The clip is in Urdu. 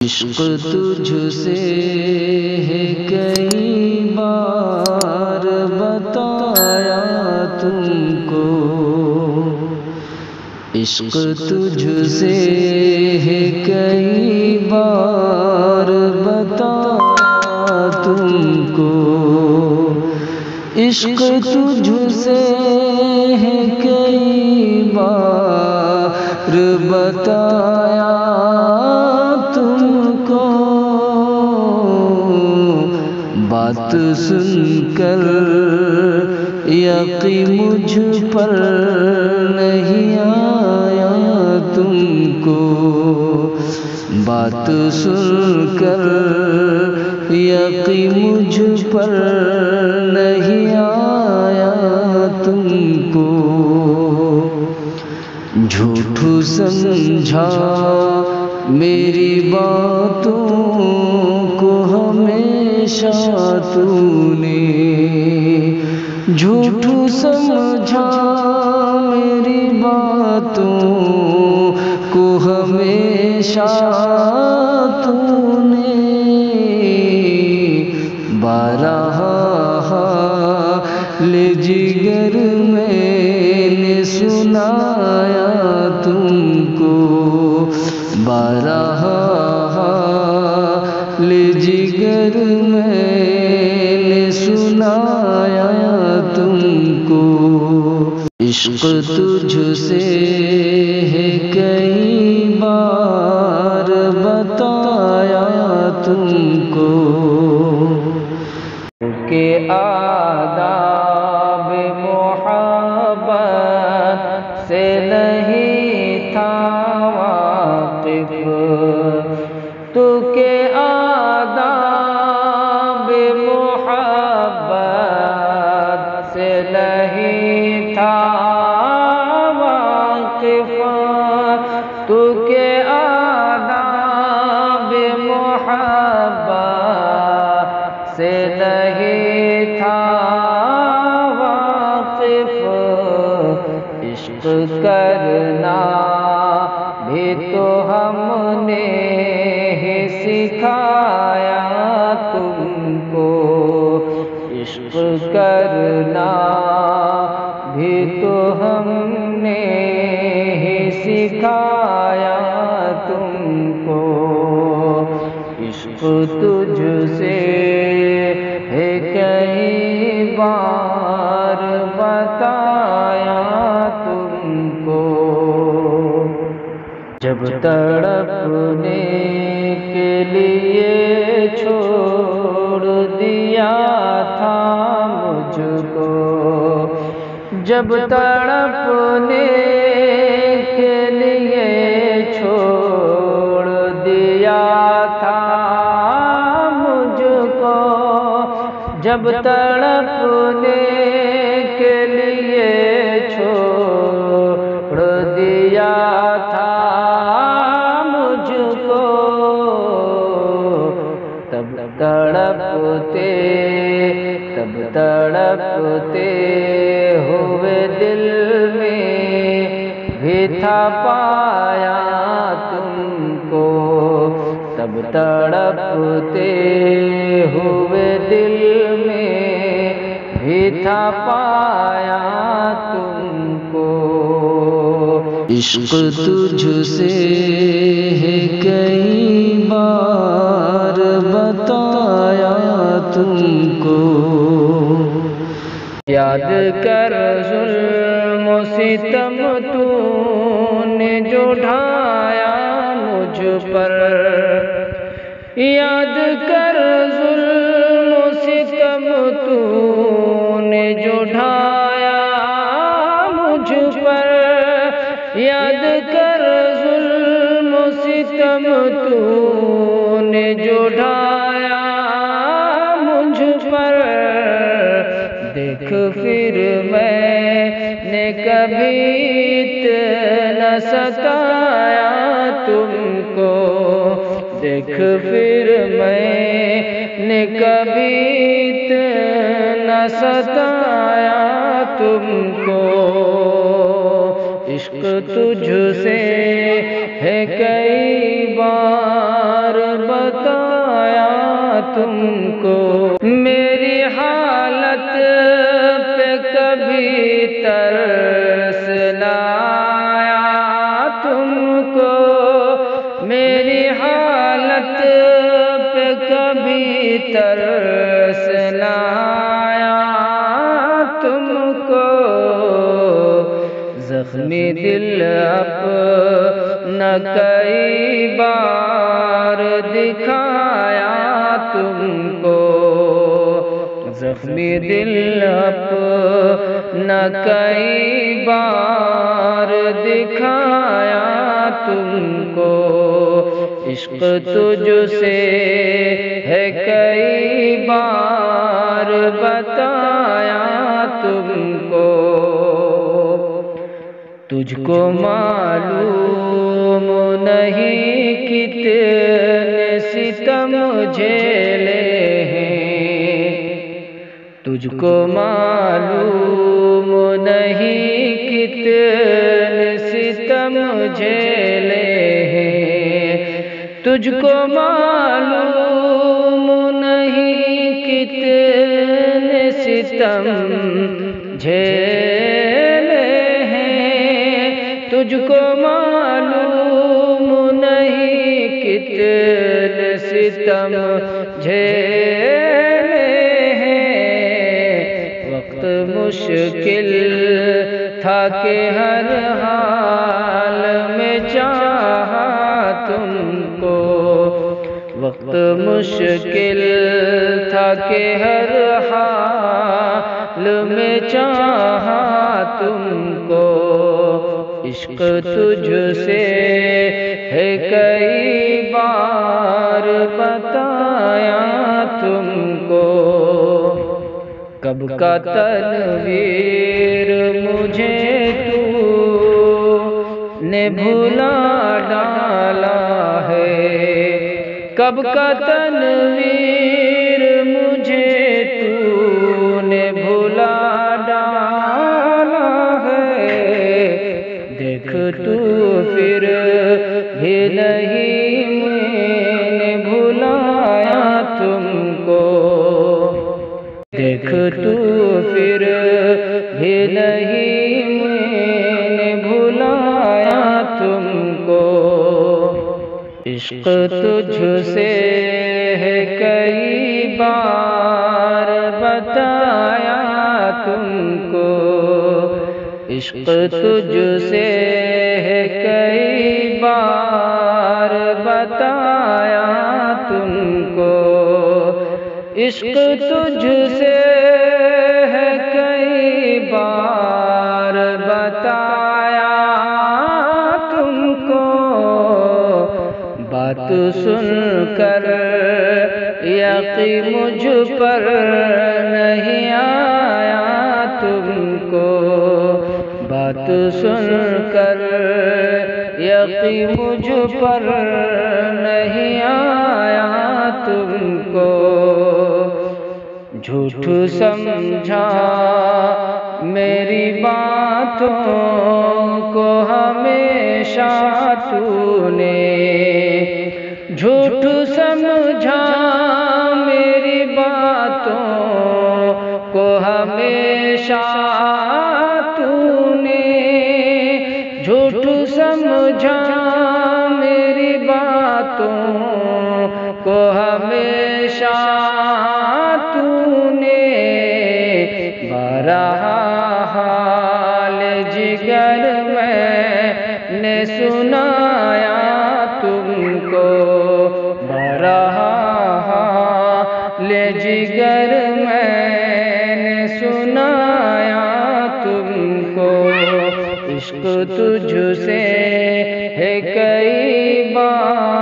عشق تجھ سے ہے کئی بار بتایا تم کو، عشق تجھ سے ہے کئی بار بتایا تم کو، عشق تجھ سے ہے کئی بار بتایا تم کو، بات سن کر یقین مجھ پر نہیں آیا تم کو، بات سن کر یقین مجھ پر نہیں آیا تم کو، جھوٹ سمجھا میری باتوں کو ہمیشہ تو نے، جھوٹ سمجھا میری باتوں کو ہمیشہ تو نے، بارہا حال جگر میں نے سنایا تم کو، بارہا حال جگر میں نے سنایا تم کو، عشق تجھ سے ہے کئی بار بتایا تم کو، کہ آداب محبت سے نہیں تھا واقف تو، کہ آداب محبت سے نہیں تھا واقف تو، کہ آداب محبت سے نہیں تھا واقف، عشق کرنا بھی تو ہم نے ہی سکھایا تم کو، عشق کرنا بھی تو ہم نے ہی سکھایا تم کو، عشق تجھ سے ہے کئی بار بتایا تم کو، جب تڑپنے کے لیے چھوڑ دیا تھا مجھ کو، جب تڑپنے کے لیے چھوڑ دیا تھا مجھ کو، جب تڑپنے کے لیے چھوڑ دیا تھا مجھ کو، تب تڑپتے ہوئے دل میں بھی تھا پایا تم کو، تب تڑپتے ہوئے دل میں بھی تھا پایا تم کو، عشق تجھ سے ہے کئی بار بتایا تم کو، یاد کر ظلم و ستم تو نے جو ڈھایا مجھ پر، یاد کر ظلم و ستم تو نے جو ڈھایا مجھ پر، یاد کر ظلم و ستم تو نے جو ڈھایا مجھ پر، دیکھ پھر میں نے کبھی اتنا ستایا تم کو، دیکھ پھر میں نے کبھی اتنا ستایا تم کو، عشق تجھ سے ہے کئی بار تم کو، میری حالت پہ کبھی ترس نہ آیا تم کو، میری حالت پہ کبھی ترس نہ آیا تم کو، زخمی دل اپنا کئی بار دکھایا تم کو، زخمی دل اپنا کئی بار دکھایا تم کو، عشق تجھ سے ہے کئی بار بتایا تم کو، تجھ کو معلوم نہیں کتنے ستم جھیلے ہیں، تجھ کو معلوم نہیں کتنے ستم جھیلے ہیں، تجھ کو معلوم نہیں کتنے ستم جھیلے ہیں، تجھ کو معلوم نہیں کتنے ستم جھیلے ہیں، وقت مشکل تھا کہ ہر حال میں چاہا تم کو، وقت مشکل تھا کہ ہر حال میں چاہا تم کو، عشق تجھ سے ہے کئی بار بتایا تم کو، کب کا تنویر مجھے تو نے بھلا ڈالا ہے، کب کا تنویر مجھے تو نے بھلا ڈالا ہے، دیکھ تو پھر بھی نہیں میں نے بھلایا تم کو، دیکھ تو پھر بھی نہیں میں نے بھلایا تم کو، عشق تجھ سے ہے کئی بار بتایا تم کو، عشق تجھ سے ہے کئی بار بتایا تم کو، عشق تجھ سے ہے کئی بار بتایا تم کو، بات سن کر یقین مجھ پر نہیں آیا تم کو، بات سن کر یقین مجھ پر نہیں آیا تم کو، جھوٹ سمجھا میری باتوں کو ہمیشہ تو نے، جھوٹ سمجھا میری باتوں کو ہمیشہ تو نے، جھوٹ سمجھا میری باتوں کو ہمیشہ تو نے، بارہا حال جگر میں نے سنایا تم کو، بارہا حال جگر میں نے سنایا تم کو، عشق تجھ سے ہے کئی بار